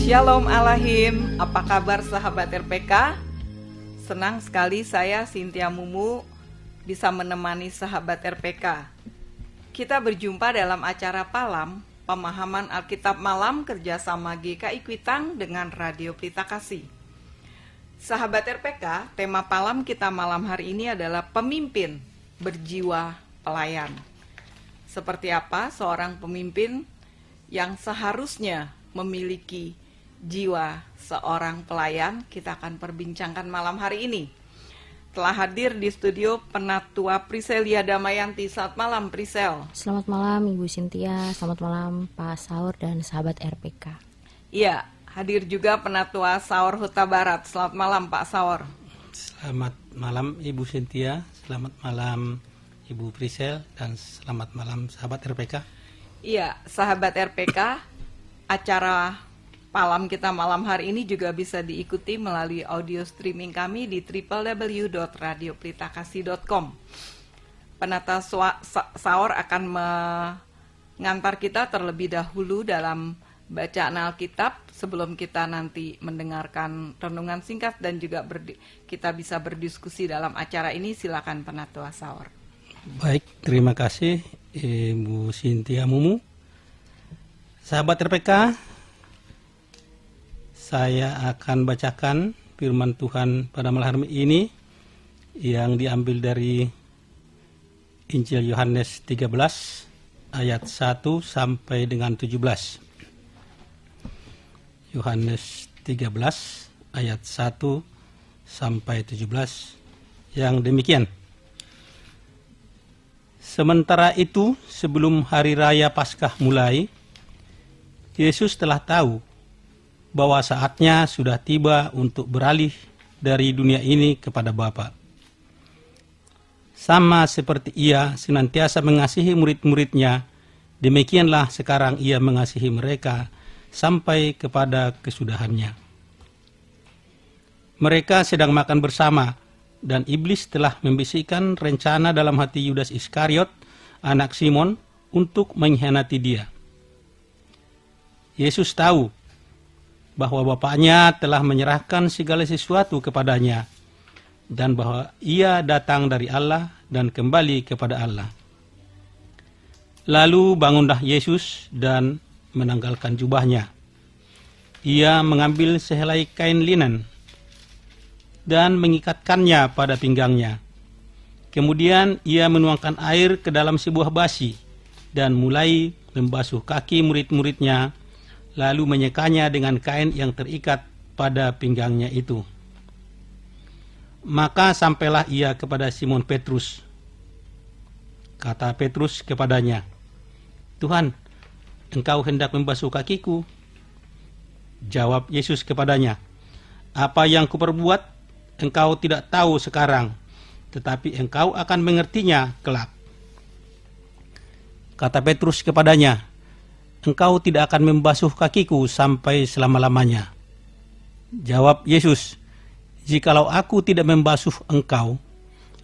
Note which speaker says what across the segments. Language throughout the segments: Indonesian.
Speaker 1: Shalom Alahim, apa kabar sahabat RPK? Senang sekali saya Cynthia Mumu bisa menemani sahabat RPK. Kita berjumpa dalam acara Palam, pemahaman Alkitab Malam kerjasama GKI Kuitang dengan Radio Pelita Kasih. Sahabat RPK, tema Palam kita malam hari ini adalah pemimpin berjiwa pelayan. Seperti apa seorang pemimpin yang seharusnya memiliki jiwa seorang pelayan, kita akan perbincangkan malam hari ini. Telah hadir di studio Penatua Priselia Damayanti. Selamat malam Prisel.
Speaker 2: Selamat malam Ibu Cynthia, selamat malam Pak Saur dan sahabat RPK.
Speaker 1: Iya, hadir juga Penatua Saur Huta Barat. Selamat malam Pak Saur.
Speaker 3: Selamat malam Ibu Cynthia, selamat malam Ibu Prisel, dan selamat malam sahabat RPK.
Speaker 1: Iya, sahabat RPK, acara Palam kita malam hari ini juga bisa diikuti melalui audio streaming kami di www.radiopelitakasih.com. Penata Saur akan mengantar kita terlebih dahulu dalam bacaan Alkitab sebelum kita nanti mendengarkan renungan singkat dan juga kita bisa berdiskusi dalam acara ini. Silakan Penatua Saur.
Speaker 3: Baik, terima kasih Ibu Cynthia Mumu. Sahabat RPK, saya akan bacakan firman Tuhan pada malam hari ini yang diambil dari Injil Yohanes 13 ayat 1 sampai dengan 17. Yohanes 13 ayat 1 sampai 17 yang demikian. Sementara itu, sebelum hari raya Paskah mulai, Yesus telah tahu bahwa saatnya sudah tiba untuk beralih dari dunia ini kepada Bapa. Sama seperti Ia senantiasa mengasihi murid-muridnya, demikianlah sekarang Ia mengasihi mereka sampai kepada kesudahannya. Mereka sedang makan bersama, dan iblis telah membisikkan rencana dalam hati Yudas Iskariot, anak Simon, untuk mengkhianati Dia. Yesus tahu bahwa Bapaknya telah menyerahkan segala sesuatu kepadanya, dan bahwa Ia datang dari Allah dan kembali kepada Allah. Lalu bangunlah Yesus dan menanggalkan jubahnya. Ia mengambil sehelai kain linen dan mengikatkannya pada pinggangnya. Kemudian ia menuangkan air ke dalam sebuah basi dan mulai membasuh kaki murid-muridnya, lalu menyekanya dengan kain yang terikat pada pinggangnya itu. Maka sampailah ia kepada Simon Petrus. Kata Petrus kepadanya, "Tuhan, engkau hendak membasuh kakiku?" Jawab Yesus kepadanya, "Apa yang kuperbuat, engkau tidak tahu sekarang, tetapi engkau akan mengertinya kelak." Kata Petrus kepadanya, "Engkau tidak akan membasuh kakiku sampai selama-lamanya." Jawab Yesus, "Jikalau aku tidak membasuh engkau,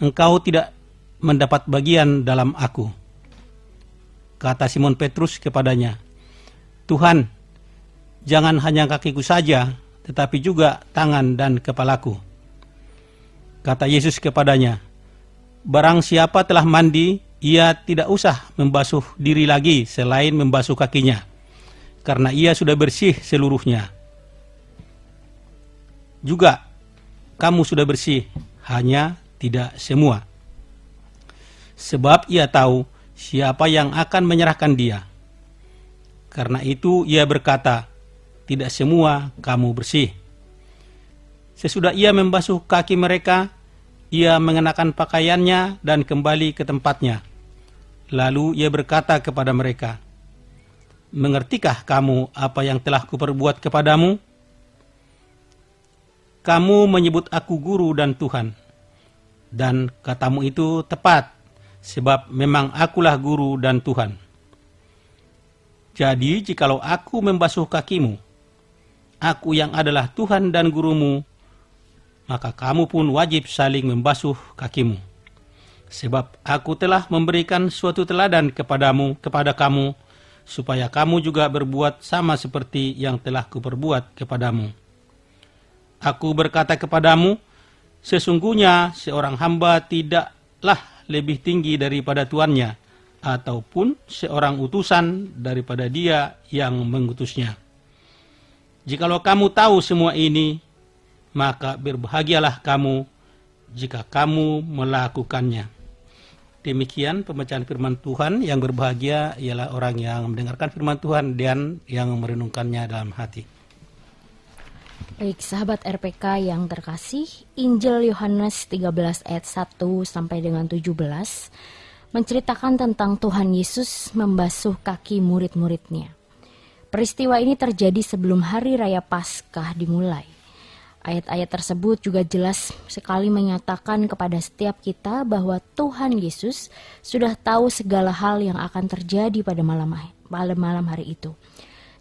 Speaker 3: engkau tidak mendapat bagian dalam aku." Kata Simon Petrus kepadanya, "Tuhan, jangan hanya kakiku saja, tetapi juga tangan dan kepalaku." Kata Yesus kepadanya, "Barang siapa telah mandi, ia tidak usah membasuh diri lagi selain membasuh kakinya, karena ia sudah bersih seluruhnya. Juga kamu sudah bersih, hanya tidak semua. Sebab ia tahu siapa yang akan menyerahkan dia. Karena itu ia berkata, tidak semua kamu bersih." Sesudah ia membasuh kaki mereka, ia mengenakan pakaiannya dan kembali ke tempatnya. Lalu ia berkata kepada mereka, "Mengertikah kamu apa yang telah kuperbuat kepadamu? Kamu menyebut aku guru dan Tuhan, dan katamu itu tepat, sebab memang akulah guru dan Tuhan. Jadi jikalau aku membasuh kakimu, aku yang adalah Tuhan dan gurumu, maka kamu pun wajib saling membasuh kakimu. Sebab aku telah memberikan suatu teladan kepada kamu, supaya kamu juga berbuat sama seperti yang telah kuperbuat kepadamu. Aku berkata kepadamu, sesungguhnya seorang hamba tidaklah lebih tinggi daripada tuannya, ataupun seorang utusan daripada dia yang mengutusnya. Jikalau kamu tahu semua ini, maka berbahagialah kamu jika kamu melakukannya. Demikian pembacaan firman Tuhan. Yang berbahagia ialah orang yang mendengarkan firman Tuhan dan yang merenungkannya dalam hati.
Speaker 2: Baik, sahabat RPK yang terkasih, Injil Yohanes 13 ayat 1 sampai dengan 17 menceritakan tentang Tuhan Yesus membasuh kaki murid-muridnya. Peristiwa ini terjadi sebelum hari raya Paskah dimulai. Ayat-ayat tersebut juga jelas sekali menyatakan kepada setiap kita bahwa Tuhan Yesus sudah tahu segala hal yang akan terjadi pada malam hari itu.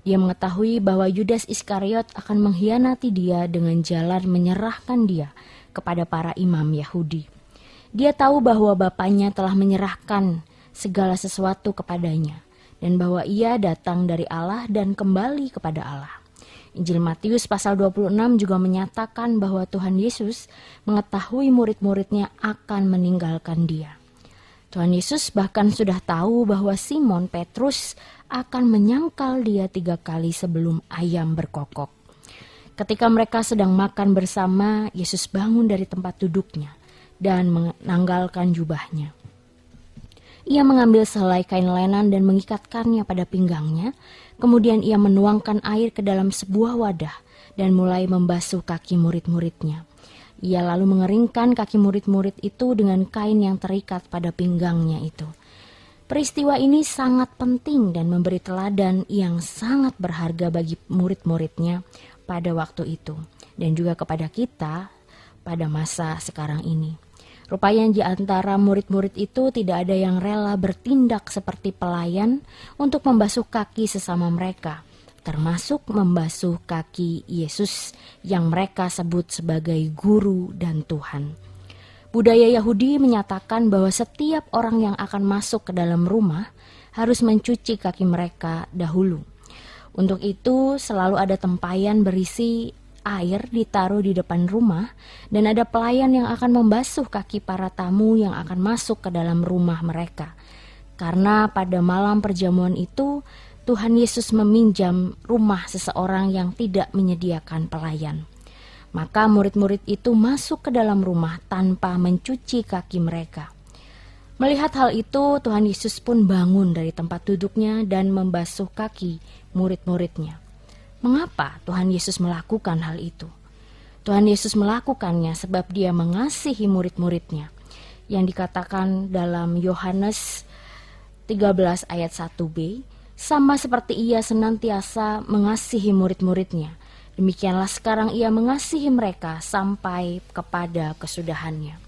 Speaker 2: Dia mengetahui bahwa Yudas Iskariot akan mengkhianati dia dengan jalan menyerahkan dia kepada para imam Yahudi. Dia tahu bahwa Bapaknya telah menyerahkan segala sesuatu kepadanya, dan bahwa ia datang dari Allah dan kembali kepada Allah. Injil Matius pasal 26 juga menyatakan bahwa Tuhan Yesus mengetahui murid-muridnya akan meninggalkan dia. Tuhan Yesus bahkan sudah tahu bahwa Simon Petrus akan menyangkal dia 3 kali sebelum ayam berkokok. Ketika mereka sedang makan bersama, Yesus bangun dari tempat duduknya dan menanggalkan jubahnya. Ia mengambil sehelai kain lenan dan mengikatkannya pada pinggangnya. Kemudian ia menuangkan air ke dalam sebuah wadah dan mulai membasuh kaki murid-muridnya. Ia lalu mengeringkan kaki murid-murid itu dengan kain yang terikat pada pinggangnya itu. Peristiwa ini sangat penting dan memberi teladan yang sangat berharga bagi murid-muridnya pada waktu itu, dan juga kepada kita pada masa sekarang ini. Rupanya di antara murid-murid itu tidak ada yang rela bertindak seperti pelayan untuk membasuh kaki sesama mereka, termasuk membasuh kaki Yesus yang mereka sebut sebagai guru dan Tuhan. Budaya Yahudi menyatakan bahwa setiap orang yang akan masuk ke dalam rumah harus mencuci kaki mereka dahulu. Untuk itu selalu ada tempayan berisi air ditaruh di depan rumah, dan ada pelayan yang akan membasuh kaki para tamu yang akan masuk ke dalam rumah mereka. Karena pada malam perjamuan itu, Tuhan Yesus meminjam rumah seseorang yang tidak menyediakan pelayan. Maka murid-murid itu masuk ke dalam rumah tanpa mencuci kaki mereka. Melihat hal itu, Tuhan Yesus pun bangun dari tempat duduknya dan membasuh kaki murid-muridnya. Mengapa Tuhan Yesus melakukan hal itu? Tuhan Yesus melakukannya sebab dia mengasihi murid-muridnya. Yang dikatakan dalam Yohanes 13 ayat 1b, sama seperti ia senantiasa mengasihi murid-muridnya, demikianlah sekarang ia mengasihi mereka sampai kepada kesudahannya.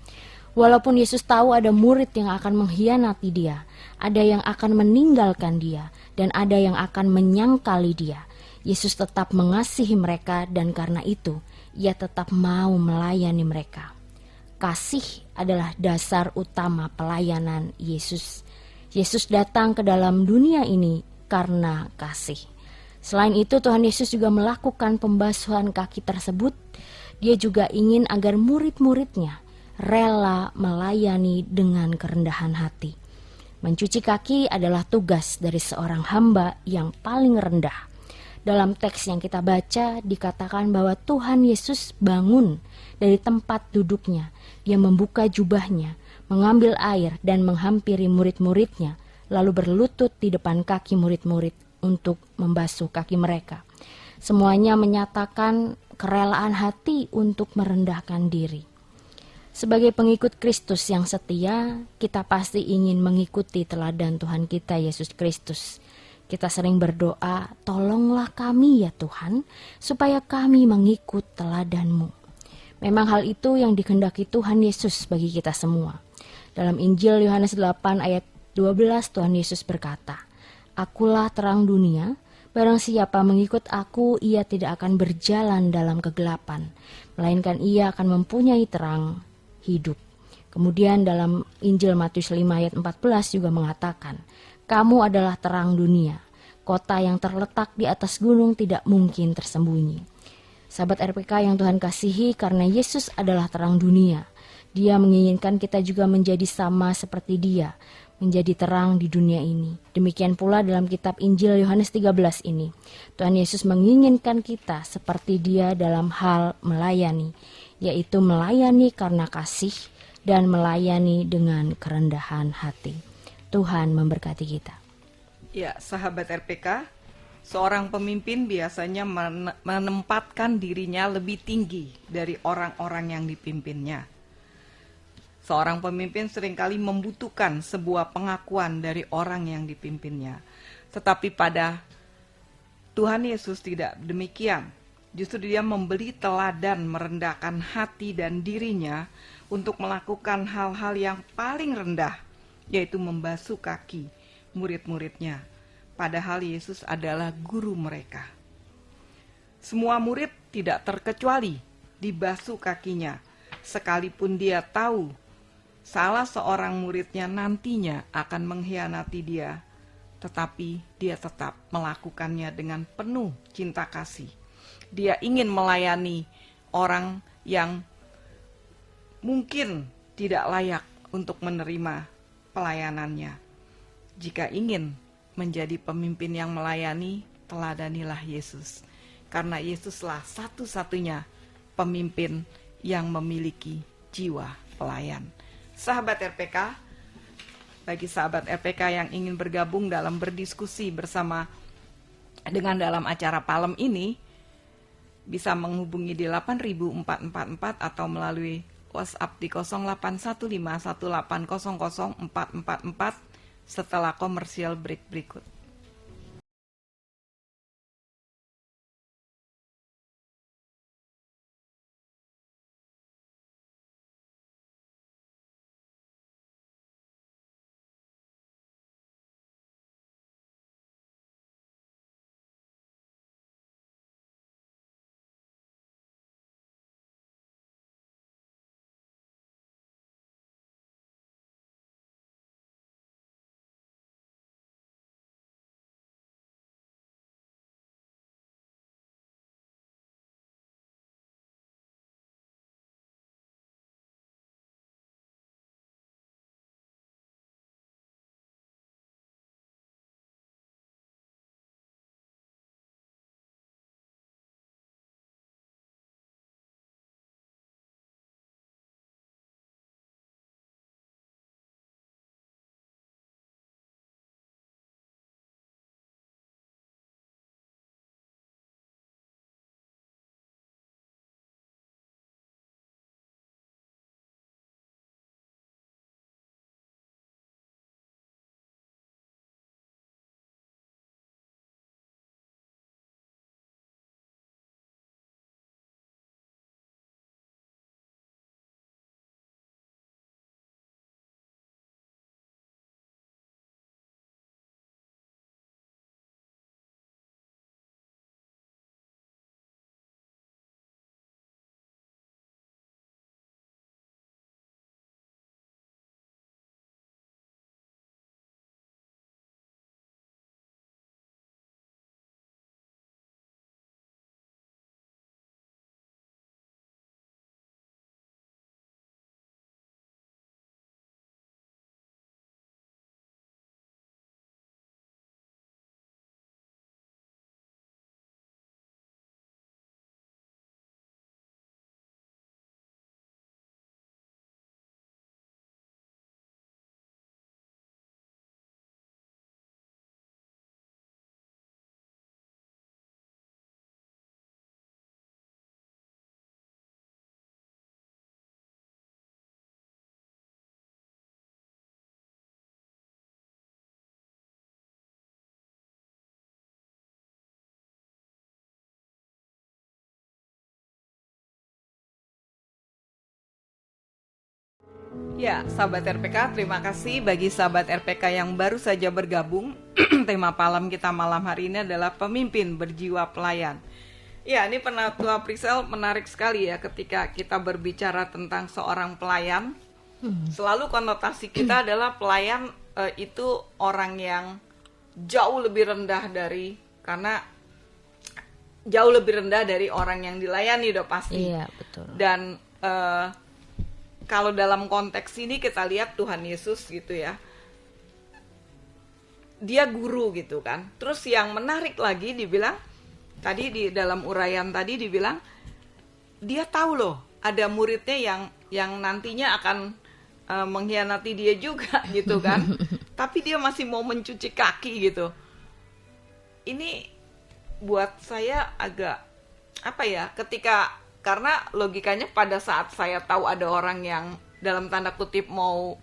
Speaker 2: Walaupun Yesus tahu ada murid yang akan mengkhianati dia, ada yang akan meninggalkan dia, dan ada yang akan menyangkali dia, Yesus tetap mengasihi mereka, dan karena itu ia tetap mau melayani mereka. Kasih adalah dasar utama pelayanan Yesus. Yesus datang ke dalam dunia ini karena kasih. Selain itu, Tuhan Yesus juga melakukan pembasuhan kaki tersebut. Dia juga ingin agar murid-muridnya rela melayani dengan kerendahan hati. Mencuci kaki adalah tugas dari seorang hamba yang paling rendah. Dalam teks yang kita baca dikatakan bahwa Tuhan Yesus bangun dari tempat duduknya. Dia membuka jubahnya, mengambil air dan menghampiri murid-muridnya, lalu berlutut di depan kaki murid-murid untuk membasuh kaki mereka. Semuanya menyatakan kerelaan hati untuk merendahkan diri. Sebagai pengikut Kristus yang setia, kita pasti ingin mengikuti teladan Tuhan kita Yesus Kristus. Kita sering berdoa, tolonglah kami ya Tuhan, supaya kami mengikut teladan-Mu. Memang hal itu yang dikehendaki Tuhan Yesus bagi kita semua. Dalam Injil Yohanes 8 ayat 12, Tuhan Yesus berkata, Akulah terang dunia, barang siapa mengikut aku, ia tidak akan berjalan dalam kegelapan, melainkan ia akan mempunyai terang hidup. Kemudian dalam Injil Matius 5 ayat 14 juga mengatakan, Kamu adalah terang dunia. Kota yang terletak di atas gunung tidak mungkin tersembunyi. Sahabat RPK yang Tuhan kasihi, karena Yesus adalah terang dunia, Dia menginginkan kita juga menjadi sama seperti Dia, menjadi terang di dunia ini. Demikian pula dalam kitab Injil Yohanes 13 ini, Tuhan Yesus menginginkan kita seperti Dia dalam hal melayani, yaitu melayani karena kasih dan melayani dengan kerendahan hati. Tuhan memberkati kita.
Speaker 1: Ya, sahabat RPK, seorang pemimpin biasanya menempatkan dirinya lebih tinggi dari orang-orang yang dipimpinnya. Seorang pemimpin seringkali membutuhkan sebuah pengakuan dari orang yang dipimpinnya. Tetapi pada Tuhan Yesus tidak demikian. Justru Dia memberi teladan merendahkan hati dan dirinya untuk melakukan hal-hal yang paling rendah, yaitu membasuh kaki murid-muridnya. Padahal Yesus adalah guru mereka. Semua murid tidak terkecuali dibasuh kakinya, sekalipun Dia tahu salah seorang muridnya nantinya akan mengkhianati Dia, tetapi Dia tetap melakukannya dengan penuh cinta kasih. Dia ingin melayani orang yang mungkin tidak layak untuk menerima pelayanannya. Jika ingin menjadi pemimpin yang melayani, teladanilah Yesus. Karena Yesuslah satu-satunya pemimpin yang memiliki jiwa pelayan. Sahabat RPK, bagi sahabat RPK yang ingin bergabung dalam berdiskusi bersama dengan dalam acara Palem ini, bisa menghubungi di 8444 atau melalui WhatsApp di 081518000444 setelah komersial break berikut. Ya, sahabat RPK, terima kasih bagi sahabat RPK yang baru saja bergabung. Tema Palem kita malam hari ini adalah pemimpin berjiwa pelayan. Ya, ini Penatua Prisel menarik sekali ya ketika kita berbicara tentang seorang pelayan. Selalu konotasi kita adalah pelayan itu orang yang jauh lebih rendah jauh lebih rendah dari orang yang dilayani, udah pasti.
Speaker 2: Iya, betul.
Speaker 1: Dan kalau dalam konteks ini kita lihat Tuhan Yesus gitu ya, dia guru gitu kan. Terus yang menarik lagi dibilang tadi di dalam uraian tadi dibilang dia tahu loh ada muridnya yang nantinya akan mengkhianati dia juga gitu kan. Tapi dia masih mau mencuci kaki gitu. Ini buat saya agak karena logikanya pada saat saya tahu ada orang yang dalam tanda kutip mau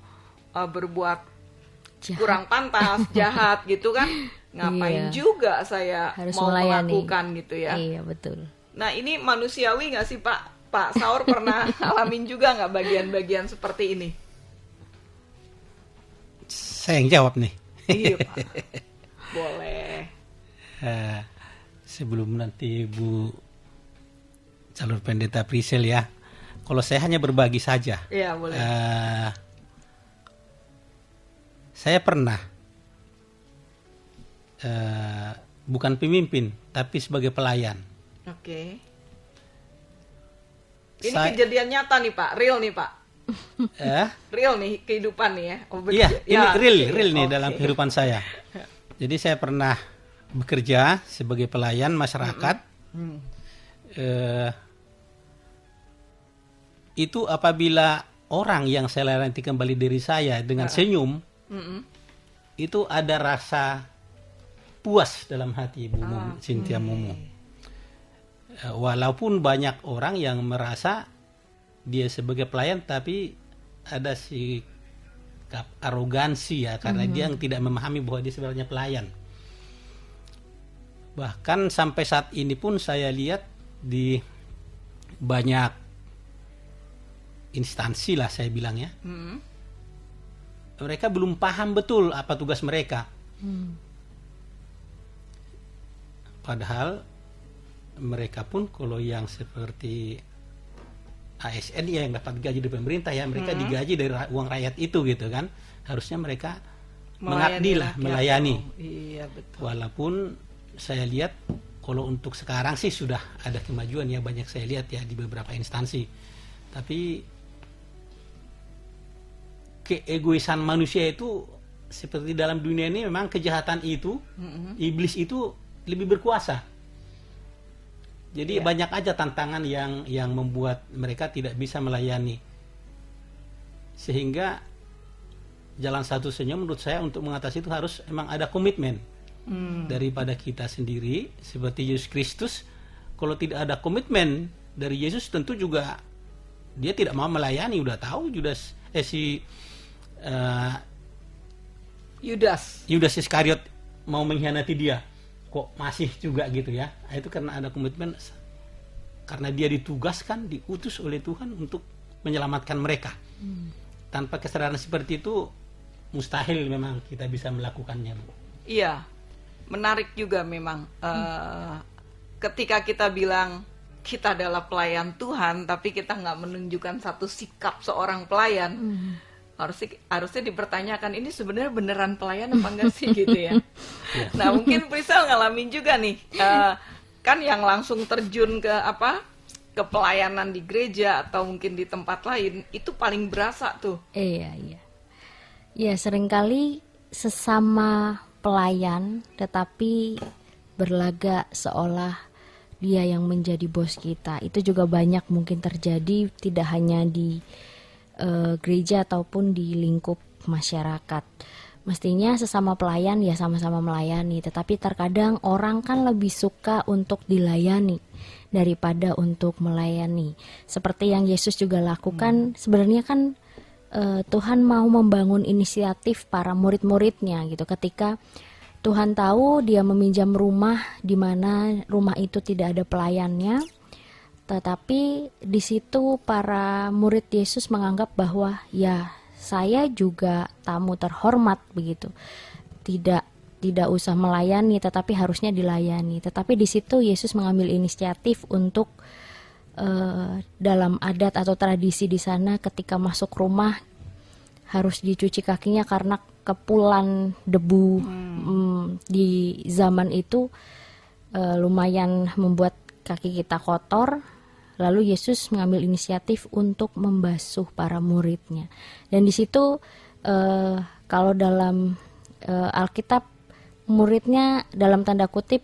Speaker 1: berbuat
Speaker 2: Jahat.
Speaker 1: kurang pantas, jahat gitu kan, ngapain
Speaker 2: Iya.
Speaker 1: juga saya
Speaker 2: Harus
Speaker 1: mau
Speaker 2: melayani.
Speaker 1: melakukan gitu ya.
Speaker 2: Iya, betul.
Speaker 1: Nah ini manusiawi nggak sih Pak Saur pernah alamin juga nggak bagian-bagian seperti ini?
Speaker 3: Saya yang jawab nih.
Speaker 1: Iya Pak, boleh.
Speaker 3: Sebelum nanti Bu calon pendeta Priscil ya, kalau saya hanya berbagi saja.
Speaker 1: Iya boleh.
Speaker 3: Saya pernah bukan pemimpin tapi sebagai pelayan.
Speaker 1: Oke. Ini kejadian nyata nih Pak, real nih Pak. Real nih kehidupan nih ya.
Speaker 3: Iya, ini real nih
Speaker 1: oke.
Speaker 3: dalam kehidupan saya. Jadi saya pernah bekerja sebagai pelayan masyarakat. Itu apabila orang yang saya layani kembali dari saya dengan senyum, itu ada rasa puas dalam hati Bu Cynthia Mumu. Walaupun banyak orang yang merasa dia sebagai pelayan tapi ada sikap arogansi ya, karena dia yang tidak memahami bahwa dia sebenarnya pelayan. Bahkan sampai saat ini pun saya lihat di banyak instansi lah saya bilang ya, mereka belum paham betul apa tugas mereka. Padahal mereka pun kalau yang seperti ASN ya yang dapat gaji dari pemerintah ya, mereka digaji dari uang rakyat itu gitu kan, harusnya mereka mengabdi lah, melayani.
Speaker 1: Iya betul.
Speaker 3: Walaupun saya lihat kalau untuk sekarang sih sudah ada kemajuan ya, banyak saya lihat ya di beberapa instansi, tapi keegoisan manusia itu seperti dalam dunia ini memang kejahatan itu, iblis itu lebih berkuasa. Jadi banyak aja tantangan yang membuat mereka tidak bisa melayani. Sehingga jalan satu-satunya menurut saya untuk mengatasi itu harus memang ada komitmen daripada kita sendiri seperti Yesus Kristus. Kalau tidak ada komitmen dari Yesus tentu juga dia tidak mau melayani. Udah tahu Yudas Iskariot mau mengkhianati dia, kok masih juga gitu ya. Itu karena ada komitmen, karena dia ditugaskan, diutus oleh Tuhan untuk menyelamatkan mereka. Tanpa kesadaran seperti itu mustahil memang kita bisa melakukannya, Bu.
Speaker 1: Iya, menarik juga memang ketika kita bilang kita adalah pelayan Tuhan tapi kita nggak menunjukkan satu sikap seorang pelayan, harusnya dipertanyakan ini sebenarnya beneran pelayan apa enggak sih gitu ya. Nah mungkin Priscil ngalamin juga nih, kan yang langsung terjun ke pelayanan di gereja atau mungkin di tempat lain itu paling berasa tuh.
Speaker 2: Iya. Ya seringkali sesama pelayan tetapi berlagak seolah dia yang menjadi bos kita. Itu juga banyak mungkin terjadi, tidak hanya di gereja ataupun di lingkup masyarakat. Mestinya sesama pelayan ya sama-sama melayani, tetapi terkadang orang kan lebih suka untuk dilayani daripada untuk melayani. Seperti yang Yesus juga lakukan, sebenarnya kan Tuhan mau membangun inisiatif para murid-muridnya gitu. Ketika Tuhan tahu dia meminjam rumah di mana rumah itu tidak ada pelayannya, tetapi di situ para murid Yesus menganggap bahwa ya saya juga tamu terhormat begitu. Tidak usah melayani tetapi harusnya dilayani. Tetapi di situ Yesus mengambil inisiatif untuk dalam adat atau tradisi di sana ketika masuk rumah harus dicuci kakinya karena kepulan debu di zaman itu lumayan membuat kaki kita kotor. Lalu Yesus mengambil inisiatif untuk membasuh para muridnya. Dan di situ kalau dalam Alkitab, muridnya dalam tanda kutip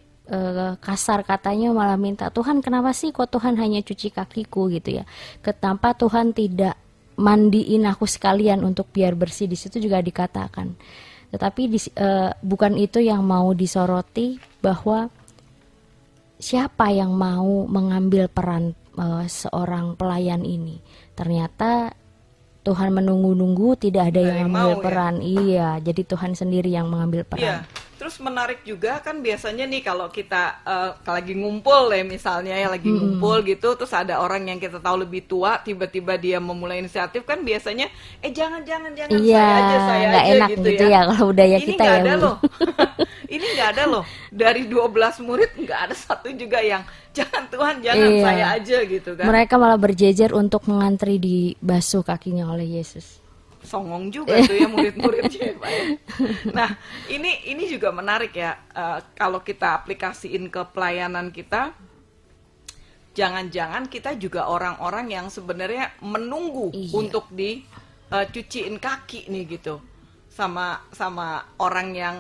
Speaker 2: kasar katanya malah minta, Tuhan kenapa sih kok Tuhan hanya cuci kakiku gitu ya. Kenapa Tuhan tidak mandiin aku sekalian untuk biar bersih, di situ juga dikatakan. Tetapi bukan itu yang mau disoroti, bahwa siapa yang mau mengambil peran seorang pelayan ini. Ternyata Tuhan menunggu-nunggu, tidak ada yang mengambil peran. Iya, jadi Tuhan sendiri yang mengambil peran.
Speaker 1: Iya. Terus menarik juga kan, biasanya nih kalau kita lagi ngumpul ya misalnya ya, lagi ngumpul gitu, terus ada orang yang kita tahu lebih tua, tiba-tiba dia memulai inisiatif, kan biasanya jangan
Speaker 2: iya,
Speaker 1: saya
Speaker 2: nggak
Speaker 1: aja
Speaker 2: enak gitu ya kalau budaya
Speaker 1: ini
Speaker 2: kita
Speaker 1: nggak
Speaker 2: ya,
Speaker 1: ada
Speaker 2: Bu.
Speaker 1: loh. Ini nggak ada loh, dari 12 murid nggak ada satu juga yang jangan Tuhan, jangan
Speaker 2: Iya.
Speaker 1: saya aja gitu kan.
Speaker 2: Mereka malah berjejer untuk mengantri dibasuh kakinya oleh Yesus.
Speaker 1: Songong juga tuh ya murid-muridnya, Pak ya. Nah, ini juga menarik ya, kalau kita aplikasiin ke pelayanan kita, jangan-jangan kita juga orang-orang yang sebenarnya menunggu untuk dicuciin kaki nih gitu, sama orang yang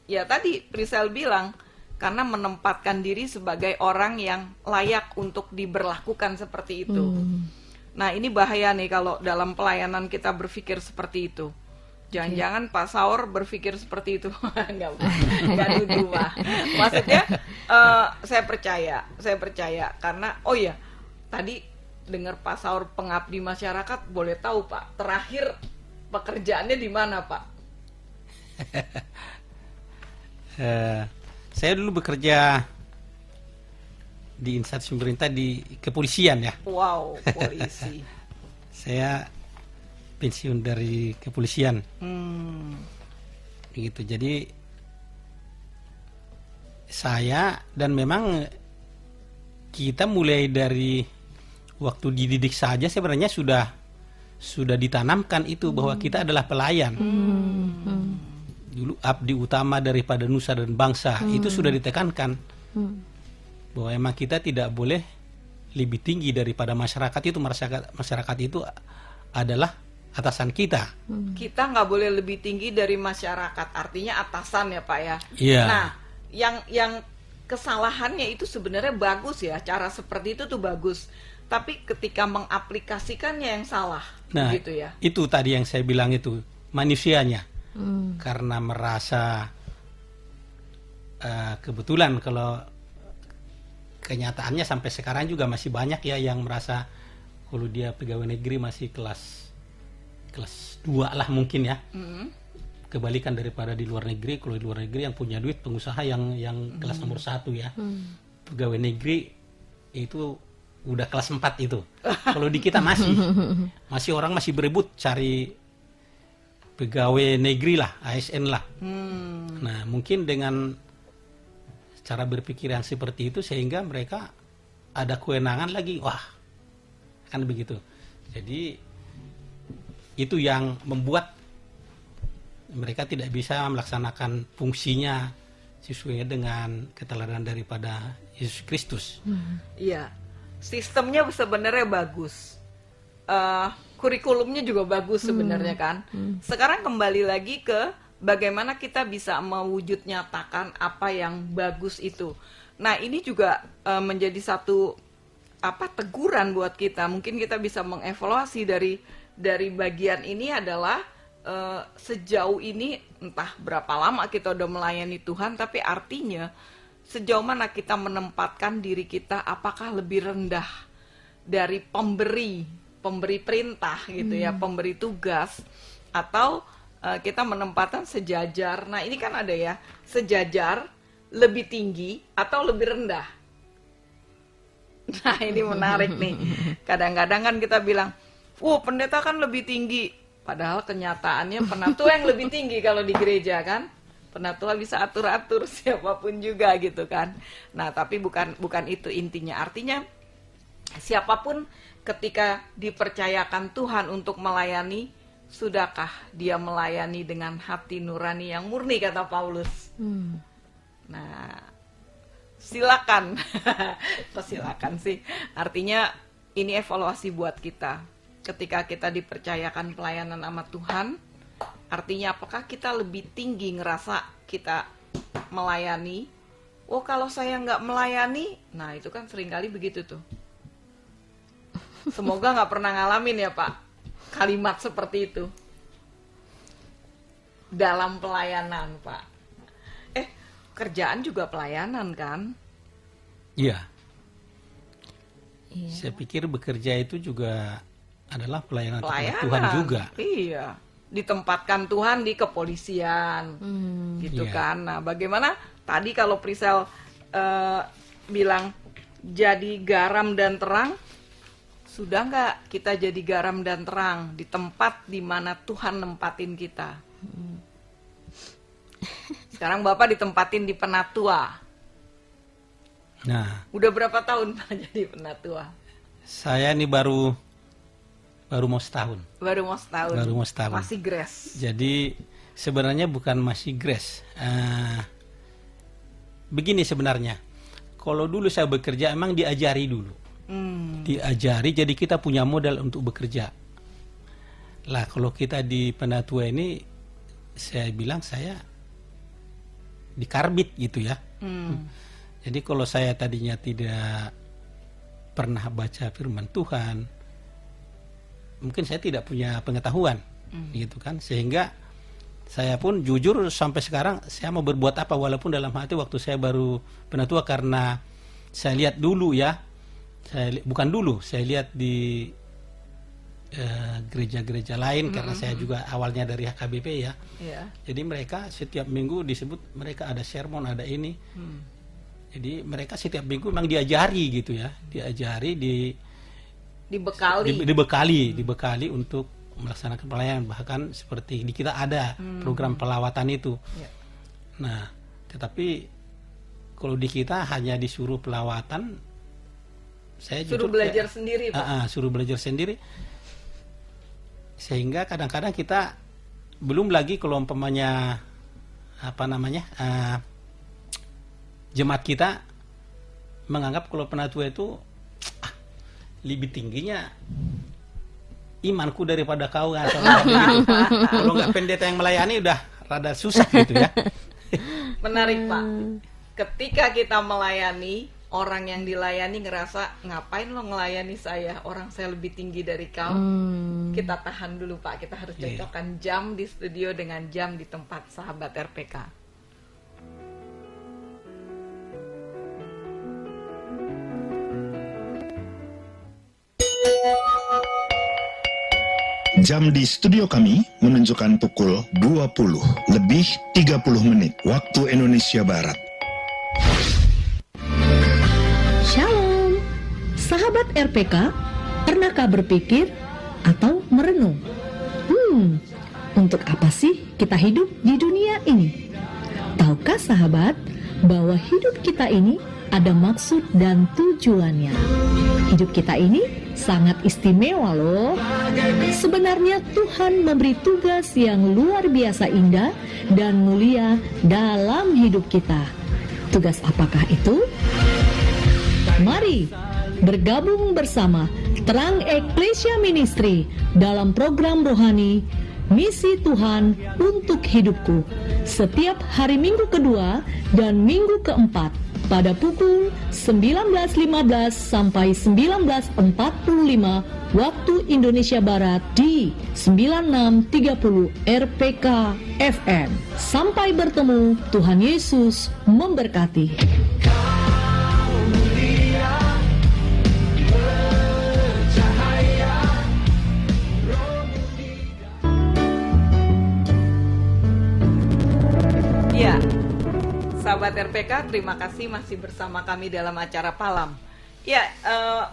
Speaker 1: ya tadi Prisel bilang, karena menempatkan diri sebagai orang yang layak untuk diberlakukan seperti itu. Nah, ini bahaya nih kalau dalam pelayanan kita berpikir seperti itu. Jangan-jangan Pak Saur berpikir seperti itu. Enggak nuduh, Pak. Maksudnya saya percaya karena tadi dengar Pak Saur pengabdi masyarakat, boleh tahu Pak, terakhir pekerjaannya di mana, Pak?
Speaker 3: Saya dulu bekerja di instansi pemerintah di kepolisian ya.
Speaker 1: Wow, polisi.
Speaker 3: Saya pensiun dari kepolisian. Begitu. Jadi saya, dan memang kita mulai dari waktu dididik saja sebenarnya sudah ditanamkan itu bahwa kita adalah pelayan. Dulu abdi utama daripada nusa dan bangsa, itu sudah ditekankan. Bahwa emang kita tidak boleh lebih tinggi daripada masyarakat itu. Masyarakat itu adalah atasan kita.
Speaker 1: Kita nggak boleh lebih tinggi dari masyarakat, artinya atasan ya Pak ya.
Speaker 3: Iya.
Speaker 1: Nah, yang kesalahannya itu sebenarnya bagus ya, cara seperti itu tuh bagus. Tapi ketika mengaplikasikannya yang salah,
Speaker 3: Nah,
Speaker 1: gitu ya.
Speaker 3: itu tadi yang saya bilang itu, manusianya. Karena merasa kebetulan kalau kenyataannya sampai sekarang juga masih banyak ya yang merasa kalau dia pegawai negeri masih kelas 2 lah mungkin ya. Kebalikan daripada di luar negeri. Kalau di luar negeri yang punya duit, pengusaha yang kelas nomor 1 ya. Pegawai negeri itu udah kelas 4 itu. Kalau di kita masih orang masih berebut cari pegawai negeri lah, ASN lah. Nah, mungkin dengan cara berpikir yang seperti itu sehingga mereka ada kewenangan lagi, wah, kan begitu. Jadi itu yang membuat mereka tidak bisa melaksanakan fungsinya sesuai dengan keteladanan daripada Yesus Kristus.
Speaker 1: Iya, sistemnya sebenarnya bagus, kurikulumnya juga bagus sebenarnya kan. Sekarang kembali lagi ke bagaimana kita bisa mewujud nyatakan apa yang bagus itu. Nah, ini juga menjadi satu teguran buat kita. Mungkin kita bisa mengevaluasi dari bagian ini adalah sejauh ini entah berapa lama kita udah melayani Tuhan, tapi artinya sejauh mana kita menempatkan diri kita, apakah lebih rendah dari pemberi perintah gitu ya, pemberi tugas, atau kita menempatkan sejajar. Nah, ini kan ada ya, sejajar, lebih tinggi, atau lebih rendah. Nah, ini menarik nih. Kadang-kadang kan kita bilang, pendeta kan lebih tinggi. Padahal kenyataannya penatua yang lebih tinggi kalau di gereja kan. Penatua bisa atur-atur siapapun juga gitu kan. Nah, tapi bukan itu intinya. Artinya, siapapun ketika dipercayakan Tuhan untuk melayani, Sudahkah dia melayani dengan hati nurani yang murni, kata Paulus? Nah, silakan. Silakan sih. Artinya ini evaluasi buat kita. Ketika kita dipercayakan pelayanan sama Tuhan, artinya apakah kita lebih tinggi ngerasa kita melayani? Oh, kalau saya nggak melayani, nah itu kan seringkali begitu tuh. Semoga nggak pernah ngalamin ya Pak, kalimat seperti itu dalam pelayanan Pak. Kerjaan juga pelayanan kan?
Speaker 3: Iya.
Speaker 2: Iya.
Speaker 3: Saya pikir bekerja itu juga adalah pelayanan kepada
Speaker 1: Pelayanan.
Speaker 3: Tuhan juga.
Speaker 1: Iya. Ditempatkan Tuhan di kepolisian, gitu
Speaker 3: Iya.
Speaker 1: kan? Nah, bagaimana tadi kalau Prisel bilang jadi garam dan terang, sudah nggak kita jadi garam dan terang di tempat di mana Tuhan nempatin kita? Sekarang Bapak ditempatin di Penatua.
Speaker 3: Nah,
Speaker 1: Udah berapa tahun Pak jadi Penatua?
Speaker 3: saya ini baru mau setahun.
Speaker 1: Baru mau setahun.
Speaker 3: Baru mau setahun.
Speaker 1: Masih grace.
Speaker 3: Jadi sebenarnya bukan masih grace. Begini sebenarnya, kalau dulu saya bekerja emang diajari dulu. Diajari, jadi kita punya modal untuk bekerja. Lah kalau kita di Penatua ini, saya bilang saya dikarbit gitu ya. Jadi kalau saya tadinya tidak pernah baca firman Tuhan, mungkin saya tidak punya pengetahuan, gitu kan. Sehingga saya pun jujur sampai sekarang saya mau berbuat apa, walaupun dalam hati waktu saya baru Penatua, karena saya lihat dulu ya, saya lihat di gereja-gereja lain, karena saya juga awalnya dari HKBP ya.
Speaker 1: Iya.
Speaker 3: Jadi mereka setiap minggu disebut mereka ada sermon, ada ini. Jadi mereka setiap minggu memang diajari gitu ya, dibekali untuk melaksanakan pelayanan. Bahkan seperti di kita ada program pelawatan itu.
Speaker 1: Ya.
Speaker 3: Nah, tetapi kalau di kita hanya disuruh pelawatan, saya
Speaker 1: Suruh
Speaker 3: jujur
Speaker 1: belajar sendiri Pak.
Speaker 3: suruh belajar sendiri. Sehingga kadang-kadang kita belum lagi kalau umpamanya jemaat kita menganggap kalau Penatua itu lebih tingginya imanku daripada kau atau begitu. Kalau nggak pendeta yang melayani udah rada susah gitu ya.
Speaker 1: Menarik Pak. Ketika kita melayani, orang yang dilayani ngerasa, ngapain lo ngelayani saya? Orang saya lebih tinggi dari kau. Kita tahan dulu Pak. Kita harus cocokkan jam di studio dengan jam di tempat sahabat RPK.
Speaker 4: Jam di studio kami menunjukkan pukul 20:30 waktu Indonesia Barat.
Speaker 5: Shalom, sahabat RPK, pernahkah berpikir atau merenung? Untuk apa sih kita hidup di dunia ini? Tahukah sahabat bahwa hidup kita ini ada maksud dan tujuannya? Hidup kita ini sangat istimewa loh. Sebenarnya Tuhan memberi tugas yang luar biasa indah dan mulia dalam hidup kita. Tugas apakah itu? Mari bergabung bersama Terang Eklesia Ministry dalam program rohani Misi Tuhan untuk Hidupku setiap hari Minggu kedua dan Minggu keempat pada pukul 19.15 sampai 19.45 waktu Indonesia Barat di 9630 RPK FM. Sampai bertemu, Tuhan Yesus memberkati.
Speaker 1: Ya, sahabat RPK, terima kasih masih bersama kami dalam acara Palam. Ya,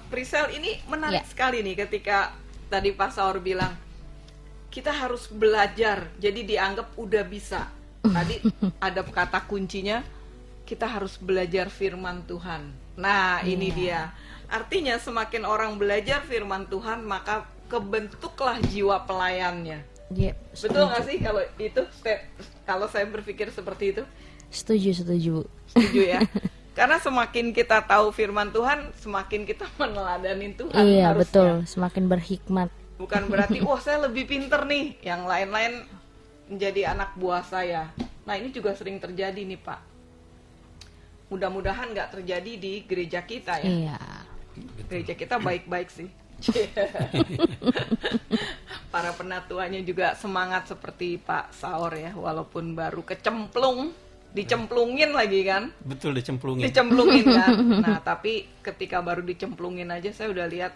Speaker 1: Prisel, ini menarik sekali nih ketika tadi Pak Saur bilang kita harus belajar, jadi dianggap udah bisa. Tadi ada kata kuncinya, kita harus belajar firman Tuhan. Nah, ini dia. Artinya semakin orang belajar firman Tuhan, maka kebentuklah jiwa pelayannya.
Speaker 2: Yep,
Speaker 1: Betul nggak sih kalau itu kalau saya berpikir seperti itu?
Speaker 2: Setuju.
Speaker 1: Setuju ya. Karena semakin kita tahu firman Tuhan, semakin kita meneladanin Tuhan.
Speaker 2: Iya,
Speaker 1: harusnya.
Speaker 2: betul. Semakin berhikmat.
Speaker 1: Bukan berarti, wah saya lebih pinter nih, yang lain-lain menjadi anak buah saya. Nah ini juga sering terjadi nih Pak. Mudah-mudahan nggak terjadi di gereja kita ya.
Speaker 2: Iya.
Speaker 1: Gereja kita baik-baik sih. Para penatuannya juga semangat seperti Pak Saor ya, walaupun baru dicemplungin lagi kan.
Speaker 3: Betul, dicemplungin.
Speaker 1: Dicemplungin kan. Nah tapi ketika baru dicemplungin aja saya udah lihat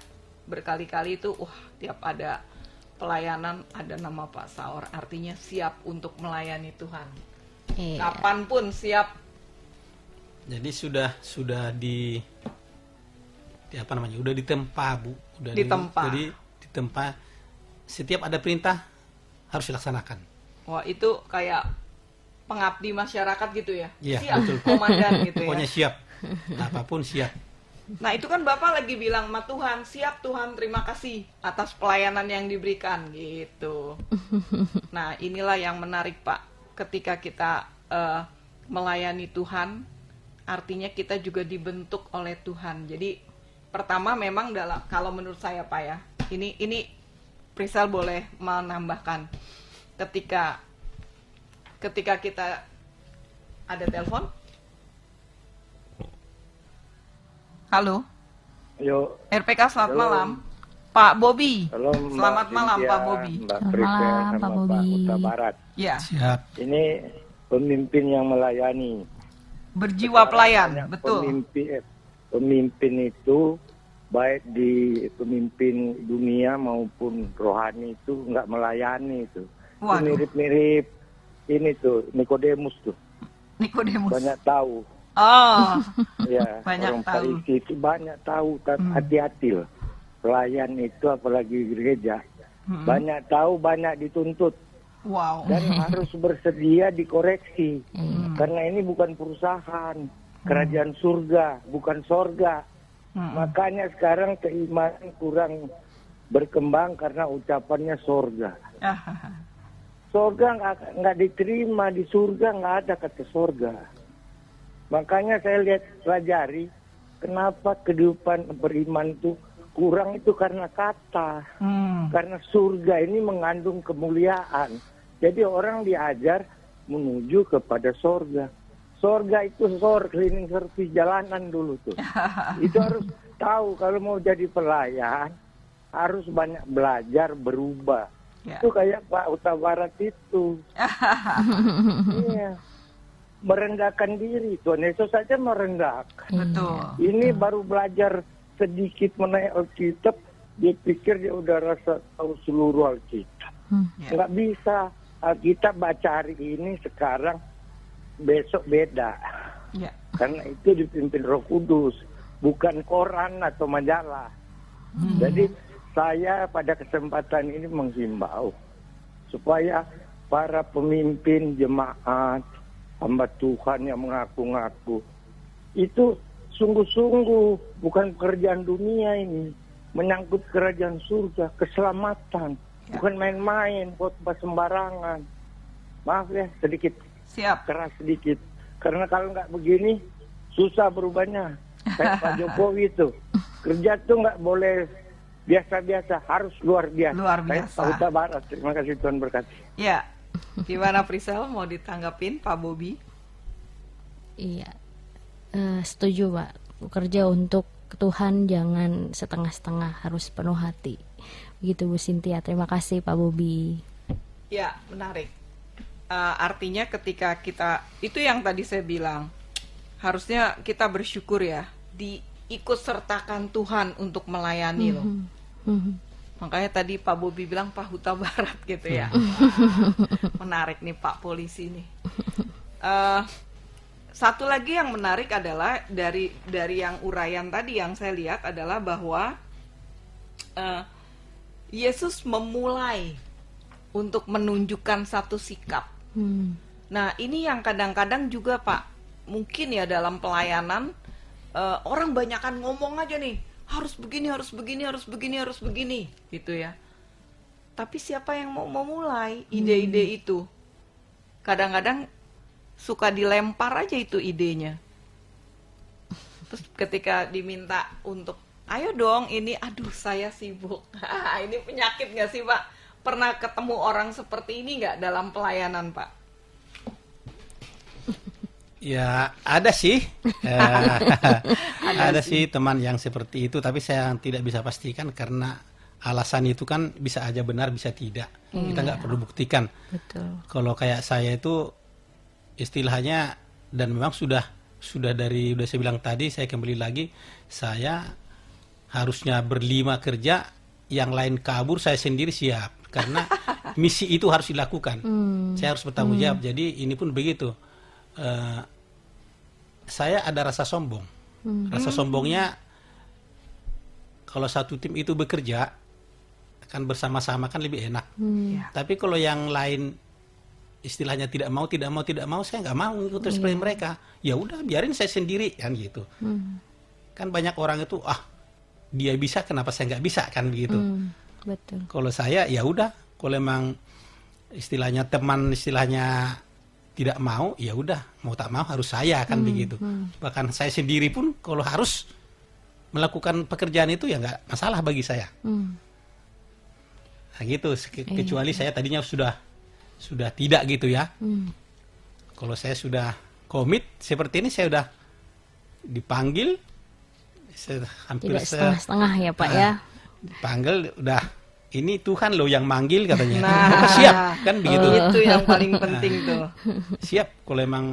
Speaker 1: berkali-kali itu, tiap ada pelayanan ada nama Pak Saor, artinya siap untuk melayani Tuhan.
Speaker 2: Iya.
Speaker 1: Kapanpun siap.
Speaker 3: Jadi sudah apa namanya? Udah ditempa, Bu. Udah
Speaker 1: Ditempa.
Speaker 3: Jadi ditempa, setiap ada perintah harus dilaksanakan.
Speaker 1: Wah itu kayak pengabdi masyarakat gitu ya.
Speaker 3: Iya,
Speaker 1: Siap,
Speaker 3: betul.
Speaker 1: komandan gitu ya.
Speaker 3: Pokoknya siap. Apapun siap.
Speaker 1: Nah itu kan Bapak lagi bilang sama Tuhan, siap Tuhan, terima kasih atas pelayanan yang diberikan gitu. Nah inilah yang menarik Pak, ketika kita melayani Tuhan, artinya kita juga dibentuk oleh Tuhan. Jadi pertama memang kalau menurut saya Pak ya, ini Prisel boleh menambahkan, ketika kita ada telepon. Halo.
Speaker 6: Yo,
Speaker 1: RPK selamat
Speaker 6: Halo.
Speaker 1: malam. Pak Bobi.
Speaker 6: halo Mbak
Speaker 1: Selamat malam
Speaker 6: Cynthia,
Speaker 1: Pak Bobi.
Speaker 6: Mbak
Speaker 2: Selamat
Speaker 6: Prisel
Speaker 2: malam,
Speaker 6: sama
Speaker 2: Pak
Speaker 6: Pak
Speaker 2: Bobi.
Speaker 6: Huta Barat.
Speaker 1: Ya,
Speaker 3: Siap.
Speaker 6: Ini pemimpin yang melayani.
Speaker 1: berjiwa pelayan,
Speaker 6: Banyak
Speaker 1: betul.
Speaker 6: Pemimpin itu baik di pemimpin dunia maupun rohani itu nggak melayani itu. Itu
Speaker 1: Waduh.
Speaker 6: mirip-mirip ini tuh Nikodemus tuh.
Speaker 1: Nikodemus.
Speaker 6: Banyak tahu.
Speaker 1: Oh,
Speaker 6: Ya,
Speaker 1: Banyak
Speaker 6: orang
Speaker 1: tahu.
Speaker 6: Farisi itu banyak tahu, tapi hati-hati loh. Pelayan itu apalagi gereja. Banyak tahu, banyak dituntut.
Speaker 1: wow.
Speaker 6: Dan harus bersedia dikoreksi. Karena ini bukan perusahaan, kerajaan surga, bukan sorga. Makanya sekarang keimanan kurang berkembang karena ucapannya sorga. Sorga nggak diterima, di surga nggak ada kata sorga. Makanya saya lihat pelajari kenapa kehidupan beriman itu kurang, itu karena kata. Karena surga ini mengandung kemuliaan. Jadi orang diajar menuju kepada sorga. Sorga itu cleaning service jalanan dulu tuh. Itu harus tahu kalau mau jadi pelayan harus banyak belajar, berubah.
Speaker 1: Ya.
Speaker 6: Itu kayak Pak Huta Barat itu. Iya. Merendahkan diri. Tuhan Yesus saja merendahkan.
Speaker 1: Betul.
Speaker 6: Ini baru belajar sedikit mengenai Alkitab, dia pikir dia udah rasa tahu seluruh Alkitab.
Speaker 1: Ya.
Speaker 6: Nggak bisa. Alkitab baca hari ini, sekarang, besok beda.
Speaker 1: Ya.
Speaker 6: Karena itu dipimpin Roh Kudus, bukan koran atau majalah. Jadi saya pada kesempatan ini menghimbau supaya para pemimpin jemaat, hamba Tuhan yang mengaku-ngaku itu sungguh-sungguh, bukan pekerjaan dunia ini, menyangkut kerajaan surga, keselamatan, bukan main-main, khotbah sembarangan. Maaf ya, sedikit
Speaker 1: Siap.
Speaker 6: keras sedikit, karena kalau nggak begini susah berubahnya. Kayak Pak Jokowi itu, kerja tuh nggak boleh biasa-biasa, harus luar biasa.
Speaker 1: Luar
Speaker 6: Kayak
Speaker 1: biasa.
Speaker 6: Pak Huta Barat. Terima kasih, Tuhan berkati.
Speaker 1: Ya. Gimana Prisel, mau ditanggapin Pak Bobi?
Speaker 2: Iya, setuju Pak. Bekerja untuk Tuhan jangan setengah-setengah, harus penuh hati. Begitu Bu Cynthia. Terima kasih Pak Bobi.
Speaker 1: Ya, menarik. Artinya ketika kita, itu yang tadi saya bilang, harusnya kita bersyukur ya, diikut sertakan Tuhan untuk melayani loh. Makanya tadi Pak Bobi bilang Pak Huta Barat gitu ya. Menarik nih Pak Polisi nih. Satu lagi yang menarik adalah dari yang uraian tadi yang saya lihat adalah bahwa Yesus memulai untuk menunjukkan satu sikap. Nah ini yang kadang-kadang juga Pak, mungkin ya dalam pelayanan orang banyakan ngomong aja nih, harus begini, harus begini, harus begini, harus begini, gitu ya. tapi siapa yang mau memulai ide-ide itu? Kadang-kadang suka dilempar aja itu idenya. Terus ketika diminta untuk, ayo dong ini, aduh saya sibuk. Ini penyakit nggak sih Pak? Pernah ketemu orang seperti ini nggak dalam pelayanan Pak?
Speaker 3: Ya ada sih, ada sih teman yang seperti itu, tapi saya tidak bisa pastikan karena alasan itu kan bisa aja benar, bisa tidak. Kita nggak perlu buktikan.
Speaker 2: Betul.
Speaker 3: Kalau kayak saya itu istilahnya, dan memang sudah dari, udah saya bilang tadi, saya kembali lagi, saya harusnya berlima kerja, yang lain kabur, saya sendiri siap karena misi itu harus dilakukan. Saya harus bertanggung jawab. Jadi ini pun begitu. Saya ada rasa sombong. Rasa sombongnya, kalau satu tim itu bekerja kan bersama-sama kan lebih enak. Tapi kalau yang lain istilahnya tidak mau, saya nggak mau ikut seperti mereka. Ya udah, biarin saya sendiri kan gitu. Kan banyak orang itu, dia bisa, kenapa saya nggak bisa kan begitu.
Speaker 2: Betul.
Speaker 3: Kalau saya ya udah, kalau emang istilahnya teman istilahnya tidak mau, ya udah, mau tak mau harus saya kan begitu. Bahkan saya sendiri pun kalau harus melakukan pekerjaan itu ya nggak masalah bagi saya. Nah gitu, kecuali saya tadinya sudah tidak gitu ya. Kalau saya sudah komit seperti ini, saya udah dipanggil, saya hampir
Speaker 2: Tidak setengah-setengah ya Pak ya.
Speaker 3: dipanggil, udah ini Tuhan loh yang manggil katanya.
Speaker 1: Nah,
Speaker 3: Siap kan begitu.
Speaker 1: Itu yang paling penting tuh.
Speaker 3: Siap, kalau emang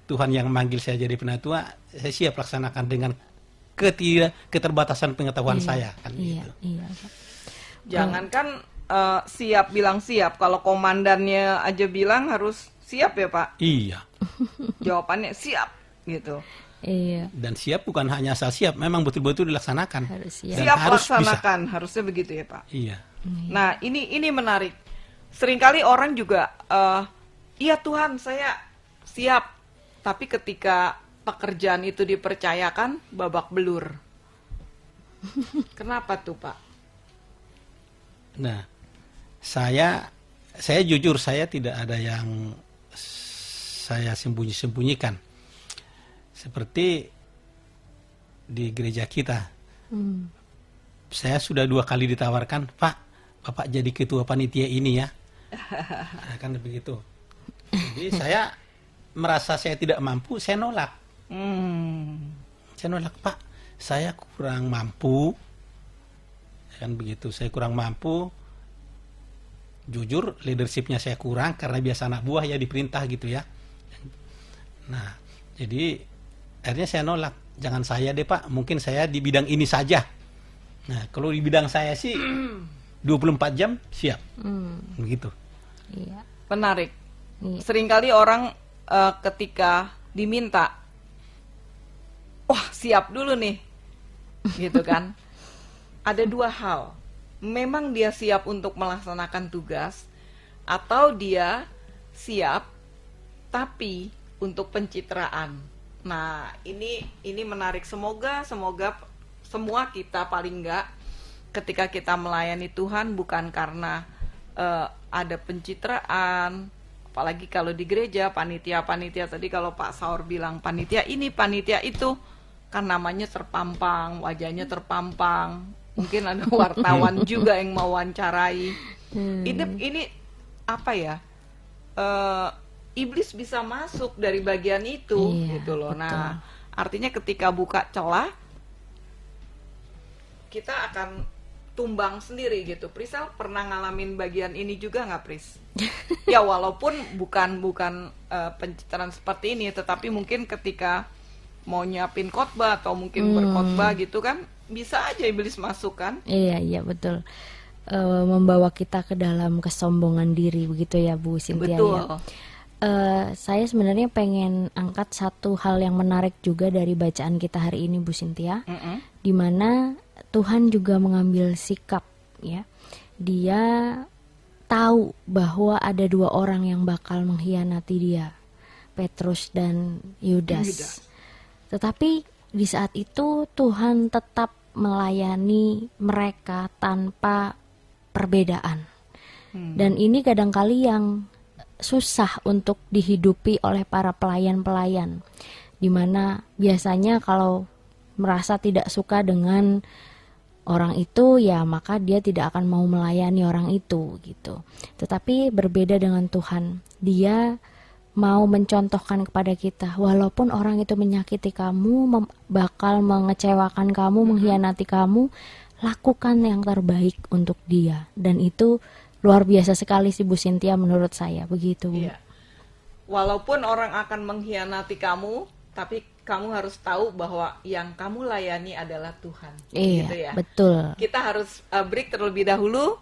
Speaker 3: Tuhan yang manggil saya jadi penatua, saya siap laksanakan dengan keterbatasan pengetahuan saya kan
Speaker 2: Iya,
Speaker 3: gitu.
Speaker 2: iya Pak.
Speaker 1: Jangankan siap bilang siap, kalau komandannya aja bilang harus siap ya Pak.
Speaker 3: Iya.
Speaker 1: Jawabannya siap gitu.
Speaker 2: Iya,
Speaker 3: Dan siap bukan hanya asal siap, memang betul-betul dilaksanakan.
Speaker 2: harus siap.
Speaker 3: Dan
Speaker 1: Siap
Speaker 3: harus
Speaker 1: laksanakan, harusnya begitu ya Pak.
Speaker 3: Iya.
Speaker 1: Nah ini menarik. Seringkali orang juga, iya Tuhan saya siap, tapi ketika pekerjaan itu dipercayakan babak belur. Kenapa tuh Pak?
Speaker 3: Nah, saya jujur, saya tidak ada yang saya sembunyi-sembunyikan. Seperti di gereja kita, saya sudah 2 kali ditawarkan, Pak, Bapak jadi ketua panitia ini ya. Nah, kan begitu. Jadi saya merasa saya tidak mampu, saya nolak. Saya nolak, Pak, saya kurang mampu. Kan begitu, saya kurang mampu. Jujur, leadershipnya saya kurang karena biasa anak buah ya diperintah gitu ya. Nah, jadi akhirnya saya nolak. Jangan saya deh Pak, mungkin saya di bidang ini saja. Nah, kalau di bidang saya sih 24 jam siap. Begitu.
Speaker 2: Iya.
Speaker 1: Menarik.
Speaker 2: Iya.
Speaker 1: Seringkali orang ketika diminta, wah siap dulu nih, gitu kan. Ada 2 hal. Memang dia siap untuk melaksanakan tugas, atau dia siap tapi untuk pencitraan. Nah, ini menarik. Semoga semua kita paling enggak ketika kita melayani Tuhan bukan karena ada pencitraan, apalagi kalau di gereja panitia tadi, kalau Pak Saur bilang panitia ini panitia itu, kan namanya terpampang, wajahnya terpampang, mungkin ada wartawan juga yang mau wawancarai. Ini apa ya, iblis bisa masuk dari bagian itu, gitu loh.
Speaker 2: Betul.
Speaker 1: Nah, artinya ketika buka celah, kita akan tumbang sendiri gitu. Prisel pernah ngalamin bagian ini juga nggak, Pris? Ya walaupun bukan pencitraan seperti ini, tetapi mungkin ketika mau nyiapin khotbah atau mungkin berkhotbah gitu kan, bisa aja iblis masuk kan?
Speaker 2: Iya betul. Membawa kita ke dalam kesombongan diri begitu ya Bu Cynthia.
Speaker 1: Betul.
Speaker 2: Ya. Saya sebenarnya pengen angkat satu hal yang menarik juga dari bacaan kita hari ini Bu Cynthia, di mana Tuhan juga mengambil sikap ya. Dia tahu bahwa ada 2 orang yang bakal mengkhianati dia, Petrus dan Yudas. Tetapi di saat itu Tuhan tetap melayani mereka tanpa perbedaan. Dan ini kadangkali yang susah untuk dihidupi oleh para pelayan-pelayan, dimana biasanya kalau merasa tidak suka dengan orang itu, ya maka dia tidak akan mau melayani orang itu gitu. Tetapi berbeda dengan Tuhan, Dia mau mencontohkan kepada kita, walaupun orang itu menyakiti kamu, bakal mengecewakan kamu, mengkhianati kamu, lakukan yang terbaik untuk dia. Dan itu luar biasa sekali sih Bu Cynthia, menurut saya begitu, Bu.
Speaker 1: Iya. Walaupun orang akan mengkhianati kamu, tapi kamu harus tahu bahwa yang kamu layani adalah Tuhan.
Speaker 2: Iya,
Speaker 1: Gitu ya.
Speaker 2: betul.
Speaker 1: Kita harus break terlebih dahulu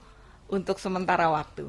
Speaker 1: untuk sementara waktu.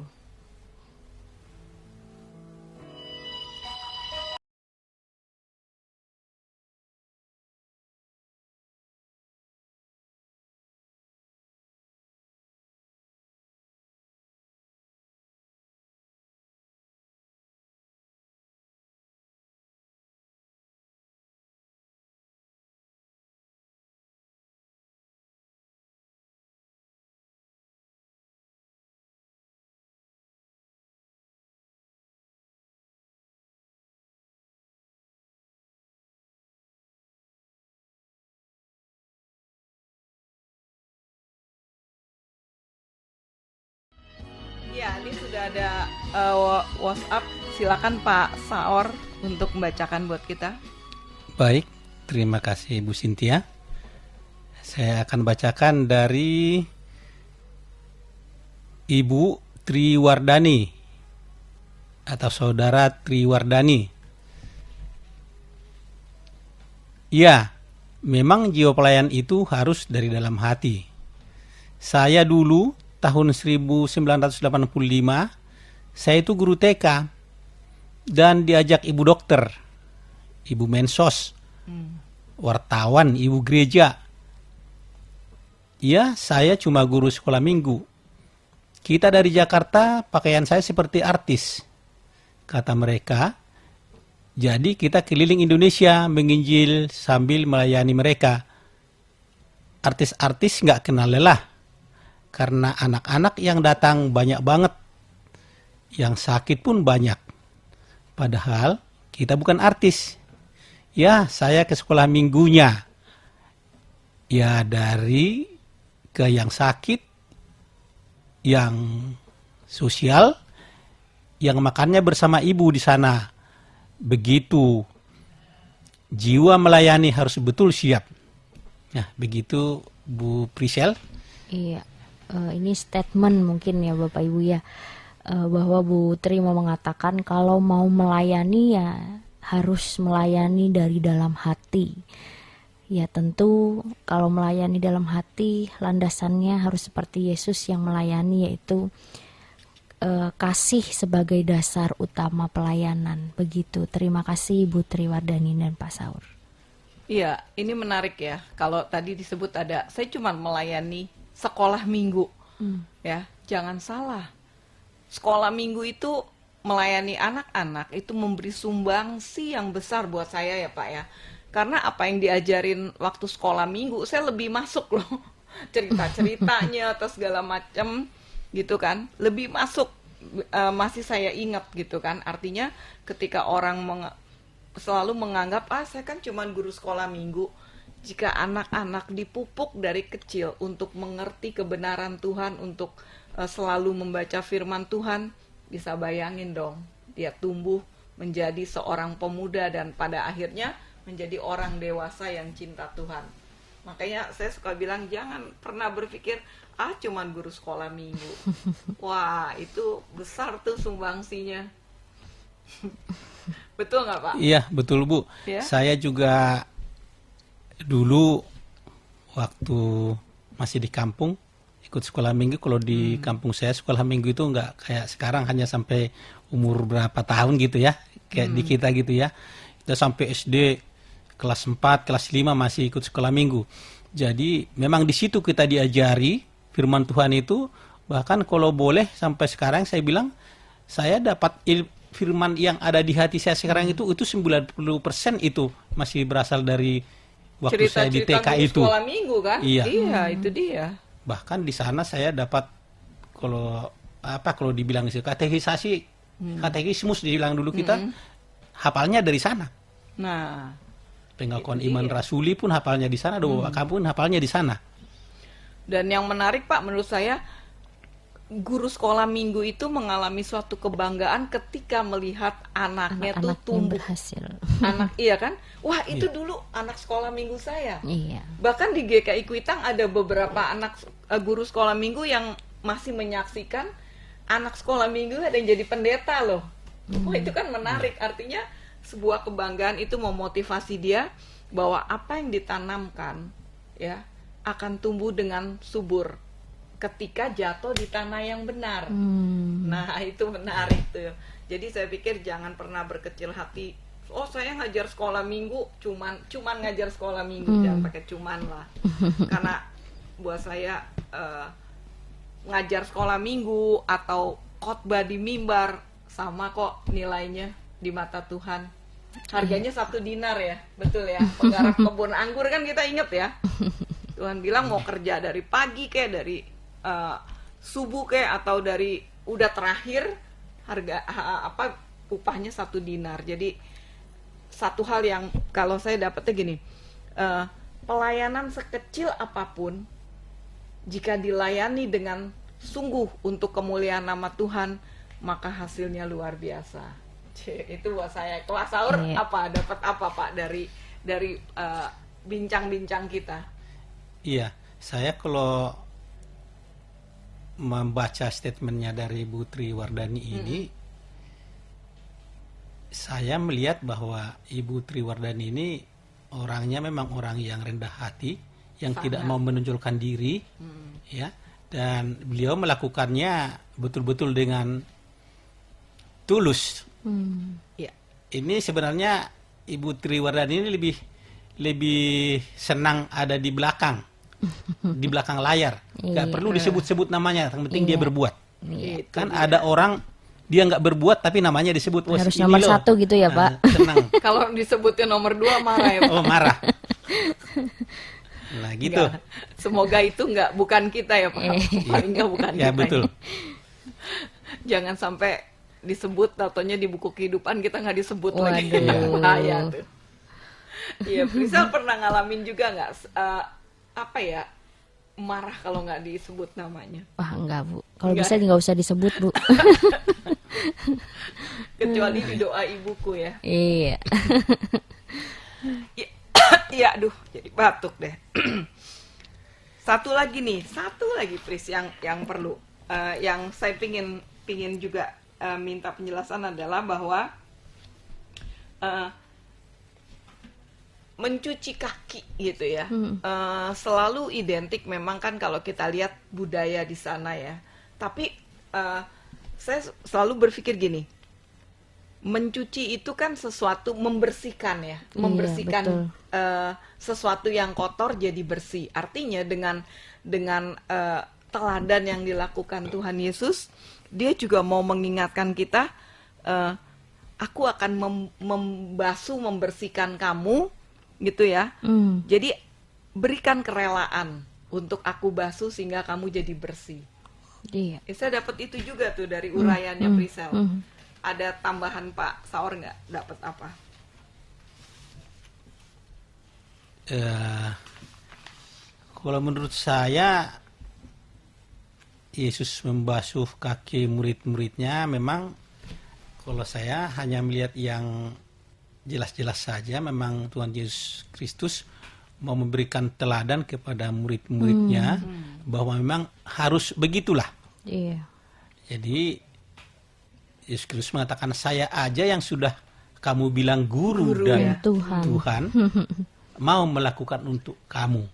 Speaker 1: Ya, ini sudah ada WhatsApp. Silakan Pak Saor untuk membacakan buat kita.
Speaker 3: Baik, terima kasih Bu Cynthia. Saya akan bacakan dari Ibu Triwardani atau Saudara Triwardani. Ya, memang jiwa pelayan itu harus dari dalam hati. Saya dulu tahun 1985, saya itu guru TK dan diajak ibu dokter, ibu mensos, wartawan, ibu gereja. Ya, saya cuma guru sekolah minggu. Kita dari Jakarta, pakaian saya seperti artis, kata mereka. Jadi kita keliling Indonesia menginjil sambil melayani mereka. Artis-artis nggak kenal lelah. Karena anak-anak yang datang banyak banget. Yang sakit pun banyak. Padahal kita bukan artis. Ya, saya ke sekolah minggunya. Ya, dari ke yang sakit, yang sosial, yang makannya bersama ibu di sana. Begitu. Jiwa melayani harus betul siap. Nah, begitu Bu Priscel.
Speaker 2: Iya. Ini statement mungkin ya Bapak Ibu ya, bahwa Bu Tri mau mengatakan kalau mau melayani ya harus melayani dari dalam hati. Ya tentu kalau melayani dalam hati landasannya harus seperti Yesus yang melayani, yaitu kasih sebagai dasar utama pelayanan. Begitu. Terima kasih Ibu Triwardani dan Pak Saur.
Speaker 1: Iya, ini menarik ya. Kalau tadi disebut ada, saya cuma melayani sekolah minggu, ya jangan salah. Sekolah minggu itu melayani anak-anak itu memberi sumbangsi yang besar buat saya ya Pak ya. Karena apa yang diajarin waktu sekolah minggu saya lebih masuk loh, cerita-ceritanya atau segala macam gitu kan, lebih masuk, masih saya ingat gitu kan. Artinya ketika orang selalu menganggap saya kan cuma guru sekolah minggu. Jika anak-anak dipupuk dari kecil untuk mengerti kebenaran Tuhan, untuk selalu membaca firman Tuhan, bisa bayangin dong, dia tumbuh menjadi seorang pemuda dan pada akhirnya menjadi orang dewasa yang cinta Tuhan. Makanya saya suka bilang jangan pernah berpikir, cuman guru sekolah minggu. Wah, itu besar tuh sumbangsinya. Betul nggak Pak?
Speaker 3: Iya, betul Bu.
Speaker 1: Ya?
Speaker 3: Saya juga dulu waktu masih di kampung ikut sekolah minggu. Kalau di kampung saya sekolah minggu itu nggak kayak sekarang hanya sampai umur berapa tahun gitu ya, kayak di kita gitu ya. Kita sampai SD kelas 4, kelas 5 masih ikut sekolah minggu. Jadi memang di situ kita diajari firman Tuhan itu. Bahkan kalau boleh sampai sekarang saya bilang saya dapat firman yang ada di hati saya sekarang itu 90% itu masih berasal dari waktu saya di TK itu.
Speaker 1: Sekolah minggu kan?
Speaker 3: Iya.
Speaker 1: Iya, itu dia.
Speaker 3: Bahkan di sana saya dapat, kalau apa kalau dibilang itu katekismus dibilang dulu kita hafalnya dari sana.
Speaker 1: Nah,
Speaker 3: Pengakuan
Speaker 1: itu
Speaker 3: iman
Speaker 1: dia.
Speaker 3: rasuli pun hafalnya di sana, doa kampung hafalnya di sana.
Speaker 1: Dan yang menarik Pak, menurut saya guru sekolah minggu itu mengalami suatu kebanggaan ketika melihat anaknya tuh
Speaker 2: Anak-anak yang
Speaker 1: tumbuh.
Speaker 2: berhasil.
Speaker 1: Anak, iya kan? Wah, itu dulu anak sekolah minggu saya.
Speaker 2: Iya.
Speaker 1: Bahkan di GKI Kuitang ada beberapa anak guru sekolah minggu yang masih menyaksikan anak sekolah minggu ada yang jadi pendeta loh. Wah, itu kan menarik. Artinya sebuah kebanggaan itu memotivasi dia bahwa apa yang ditanamkan ya akan tumbuh dengan subur ketika jatuh di tanah yang benar. Nah, itu menarik tuh. Jadi saya pikir jangan pernah berkecil hati. Oh, saya ngajar sekolah minggu, cuman ngajar sekolah minggu, jangan pakai cuman lah. Karena buat saya ngajar sekolah minggu atau khotbah di mimbar sama kok nilainya di mata Tuhan. Harganya 1 dinar ya, betul ya. Penggarap kebun anggur kan kita inget ya. Tuhan bilang mau kerja dari pagi kayak dari subuh kayak atau dari udah terakhir apa upahnya 1 dinar. Jadi satu hal yang kalau saya dapetnya gini, pelayanan sekecil apapun jika dilayani dengan sungguh untuk kemuliaan nama Tuhan, maka hasilnya luar biasa. Itu buat saya. Kelas sahur apa dapat apa Pak dari bincang-bincang kita?
Speaker 3: Iya, saya kalau membaca statementnya dari Bu Triwardani ini, saya melihat bahwa Ibu Triwardani ini orangnya memang orang yang rendah hati, yang
Speaker 1: Sangat.
Speaker 3: tidak mau menonjolkan diri, ya, dan beliau melakukannya betul-betul dengan tulus.
Speaker 1: Ya.
Speaker 3: Ini sebenarnya Ibu Triwardani ini lebih senang ada di belakang, di belakang layar. Nggak perlu disebut-sebut namanya, yang penting dia berbuat.
Speaker 2: Iya.
Speaker 3: Kan ada orang dia nggak berbuat tapi namanya disebut. "Oh,
Speaker 2: Harus
Speaker 3: si
Speaker 2: nomor
Speaker 3: ini loh."
Speaker 2: 1 gitu ya, Pak.
Speaker 3: Senang.
Speaker 1: Kalau disebutnya nomor 2 marah ya Pak.
Speaker 3: Oh, marah. Nah gitu.
Speaker 1: Enggak. Semoga itu bukan kita ya Pak. Paling nggak bukan
Speaker 3: Ya
Speaker 1: kita.
Speaker 3: betul.
Speaker 1: Jangan sampai disebut, tatonya di buku kehidupan kita nggak disebut lagi.
Speaker 2: Waduh.
Speaker 1: Bahaya tuh. Iya, Priscil pernah ngalamin juga nggak apa ya, marah kalau nggak disebut namanya?
Speaker 2: Wah, enggak, Bu. Kalau
Speaker 1: Enggak.
Speaker 2: bisa nggak usah disebut, Bu.
Speaker 1: Kecuali di doa ibuku ya.
Speaker 2: Iya.
Speaker 1: Iya, aduh, jadi batuk deh. Satu lagi Pris yang perlu, yang saya pingin juga minta penjelasan adalah bahwa mencuci kaki gitu ya, selalu identik memang kan kalau kita lihat budaya di sana ya. Tapi saya selalu berpikir gini, mencuci itu kan sesuatu membersihkan ya, membersihkan
Speaker 2: betul.
Speaker 1: Sesuatu yang kotor jadi bersih. Artinya dengan teladan yang dilakukan Tuhan Yesus, dia juga mau mengingatkan kita, aku akan membasuh, membersihkan kamu, gitu ya. Jadi berikan kerelaan untuk aku basuh sehingga kamu jadi bersih.
Speaker 2: Iya.
Speaker 1: Saya dapat itu juga tuh dari uraiannya Priscil. Ada tambahan Pak Saur nggak? Dapat apa?
Speaker 3: Kalau menurut saya Yesus membasuh kaki murid-muridnya memang, kalau saya hanya melihat yang jelas-jelas saja, memang Tuhan Yesus Kristus mau memberikan teladan kepada murid-muridnya bahwa memang harus begitulah.
Speaker 2: Iya.
Speaker 3: Jadi Yesus Kristus mengatakan, saya aja yang sudah kamu bilang guru dan
Speaker 2: ya. Tuhan.
Speaker 3: mau melakukan untuk kamu.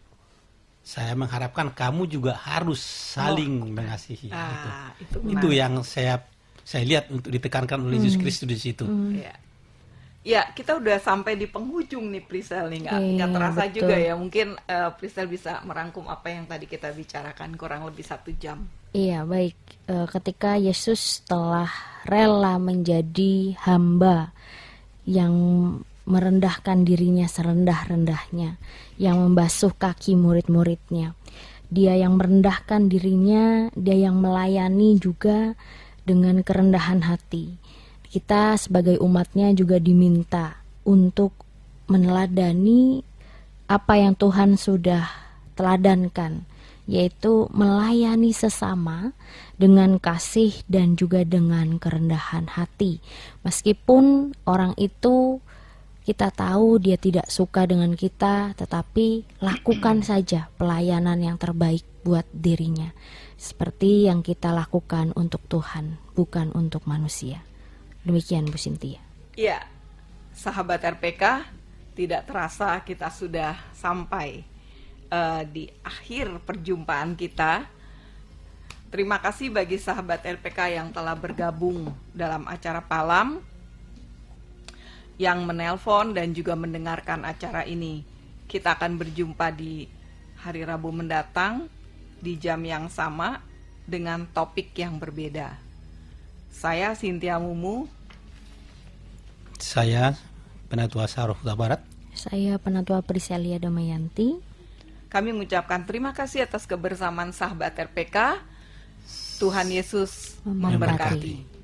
Speaker 3: Saya mengharapkan kamu juga harus saling mengasihi. Itu yang saya lihat untuk ditekankan oleh Yesus Kristus di situ.
Speaker 1: Ya, kita udah sampai di penghujung nih Priscil nih, nggak terasa
Speaker 2: betul.
Speaker 1: juga ya. Mungkin Priscil bisa merangkum apa yang tadi kita bicarakan kurang lebih 1 jam.
Speaker 2: Iya, baik. Ketika Yesus telah rela menjadi hamba yang merendahkan dirinya serendah-rendahnya, yang membasuh kaki murid-muridnya, Dia yang merendahkan dirinya, dia yang melayani juga dengan kerendahan hati. Kita sebagai umatnya juga diminta untuk meneladani apa yang Tuhan sudah teladankan, yaitu melayani sesama dengan kasih dan juga dengan kerendahan hati. Meskipun orang itu kita tahu dia tidak suka dengan kita, tetapi lakukan saja pelayanan yang terbaik buat dirinya. Seperti yang kita lakukan untuk Tuhan, bukan untuk manusia. Demikian Bu Cynthia.
Speaker 1: Ya, sahabat RPK, tidak terasa kita sudah sampai di akhir perjumpaan kita. Terima kasih bagi sahabat RPK yang telah bergabung dalam acara Palam, yang menelpon dan juga mendengarkan acara ini. Kita akan berjumpa di hari Rabu mendatang di jam yang sama dengan topik yang berbeda. Saya Cynthia Mumu.
Speaker 3: Saya Penatua Sarof Huta Barat.
Speaker 2: Saya Penatua Priselia Damayanti.
Speaker 1: Kami mengucapkan terima kasih atas kebersamaan sahabat RPK. Tuhan Yesus memberkati.